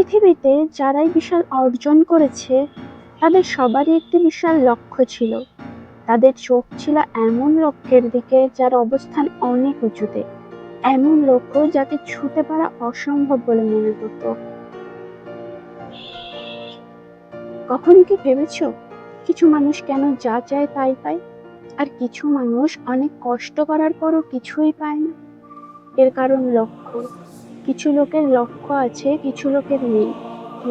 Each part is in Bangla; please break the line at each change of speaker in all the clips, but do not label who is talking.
পৃথিবীতে যারাই বিশাল অর্জন করেছে তাদের সবারই একটি বিশাল লক্ষ্য ছিল। তাদের চোখ ছিল এমন লক্ষ্যের দিকে যার অবস্থান অনেক উঁচুতে, এমন লক্ষ্য যাকে ছুঁতে পারা অসম্ভব বলে মনে করত। কখনো কি ভেবেছো কিছু মানুষ কেন যা চায় তাই পায়, আর কিছু মানুষ অনেক কষ্ট করার পরও কিছুই পায় না? এর কারণ লক্ষ্য। কিছু লোকের লক্ষ্য আছে, কিছু লোকের নেই।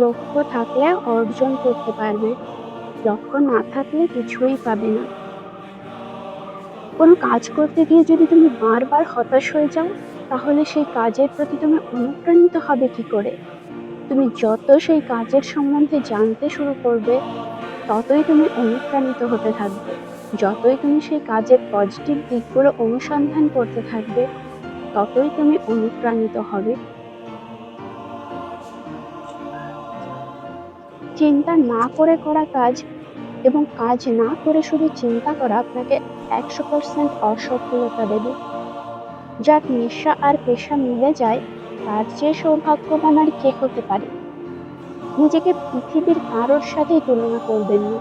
লক্ষ্য থাকলে অর্জন করতে পারবে, লক্ষ্য না থাকলে কিছুই পাবে না। কোনো কাজ করতে গিয়ে যদি তুমি বারবার হতাশ হয়ে যাও, তাহলে সেই কাজের প্রতি তুমি অনুপ্রাণিত হবে কি করে? তুমি যত সেই কাজের সম্বন্ধে জানতে শুরু করবে, ততই তুমি অনুপ্রাণিত হতে থাকবে। যতই তুমি সেই কাজের পজিটিভ দিকগুলো অনুসন্ধান করতে থাকবে, ততই তুমি অনুপ্রাণিত হবে। চিন্তা না করে করা কাজ এবং কাজ না করে শুধু চিন্তা করা আপনাকে 100% অসফলতা দেবে। যার নেশা আর পেশা মিলে যায়, তার চেয়ে সৌভাগ্যবান আর কে হতে পারে? নিজেকে পৃথিবীর কারোর সাথেই তুলনা করবেন না।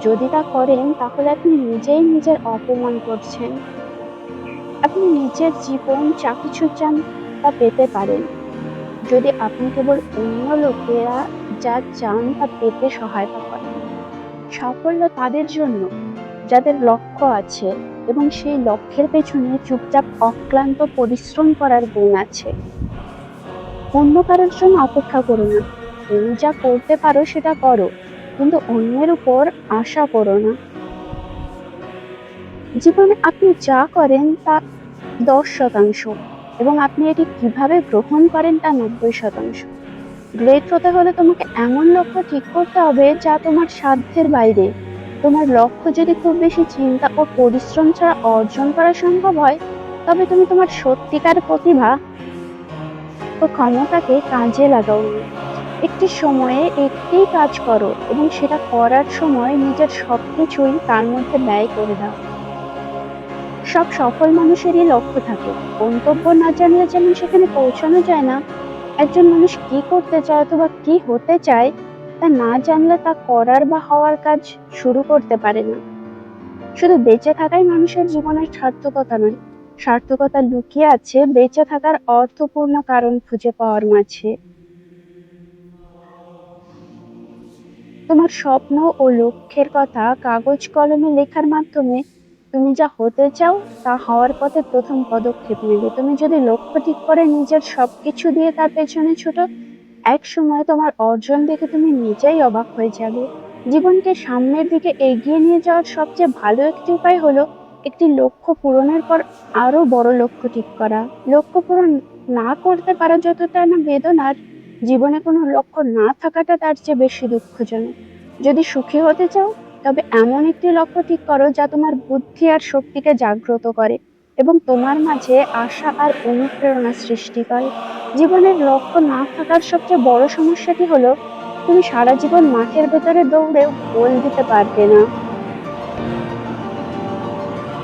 যদি তা করেন, তাহলে আপনি নিজেই নিজের অপমান করছেন। আপনি নিজের জীবন যা কিছু চান তা পেতে পারেন, যদি আপনি কেবল অন্য লোকেরা যা চান তা পেতে সহায়তা করেন। সাফল্য তাদের জন্য যাদের লক্ষ্য আছে এবং সেই লক্ষ্যের পেছনে চুপচাপ অক্লান্ত পরিশ্রম করার গুণ আছে। অন্য কারোর জন্য অপেক্ষা করো না। তুমি যা করতে পারো সেটা করো, কিন্তু অন্যের উপর আশা করো না। জীবনে আপনি যা করেন তা 10% এবং আপনি এটি কিভাবে গ্রহণ করেন তা 90%। গ্রেট হতে হলে তোমাকে এমন লক্ষ্য ঠিক করতে হবে যা তোমার সাধ্যের বাইরে। তোমার লক্ষ্য যদি খুব বেশি চিন্তা ও পরিশ্রম ছাড়া অর্জন করা সম্ভব হয়, তবে তুমি তোমার সত্যিকার প্রতিভা ও ক্ষমতাকে কাজে লাগাও না। একটি সময়ে একটি কাজ করো এবং সেটা করার সময় নিজের সবকিছুই তার মধ্যে ব্যয় করে দাও। সব সফল মানুষেরই লক্ষ্য থাকে। গন্তব্য না জানলে যেমন সেখানে পৌঁছানো যায় না, একজন মানুষ কি করতে চায় অথবা কি হতে চায় তা না জানলে তা করার বা হওয়ার কাজ শুরু করতে পারে না। শুধু বেঁচে থাকাই মানুষের জীবনের সার্থকতা নয়, সার্থকতা লুকিয়ে আছে বেঁচে থাকার অর্থপূর্ণ কারণ খুঁজে পাওয়ার মাঝে। তোমার স্বপ্ন ও লক্ষ্যের কথা কাগজ কলমে লেখার মাধ্যমে তুমি যা হতে চাও তা হওয়ার পথে প্রথম পদক্ষেপ নেবে। তুমি যদি লক্ষ্য ঠিক করে নিজের সবকিছু দিয়ে তার পেছনে ছোটো, এক সময় তোমার অর্জন দেখে তুমি নিজেই অবাক হয়ে যাবে। জীবনকে সামনের দিকে এগিয়ে নিয়ে যাওয়ার সবচেয়ে ভালো একটি উপায় হলো একটি লক্ষ্য পূরণের পর আরো বড় লক্ষ্য ঠিক করা। লক্ষ্য পূরণ না করতে পারা যতটা না বেদনার, জীবনে কোনো লক্ষ্য না থাকাটা তার চেয়ে বেশি দুঃখজনক। যদি সুখী হতে চাও, তবে এমন একটি লক্ষ্য ঠিক করো যা তোমার বুদ্ধি আর শক্তিকে জাগ্রত করে এবং তোমার মাঝে আশা আর অনুপ্রেরণা সৃষ্টি করে। জীবনের লক্ষ্য না থাকার সবচেয়ে বড় সমস্যাটি হলো তুমি সারা জীবন মাঠের ভেতরে দৌড়েও গোল দিতে পারবে না।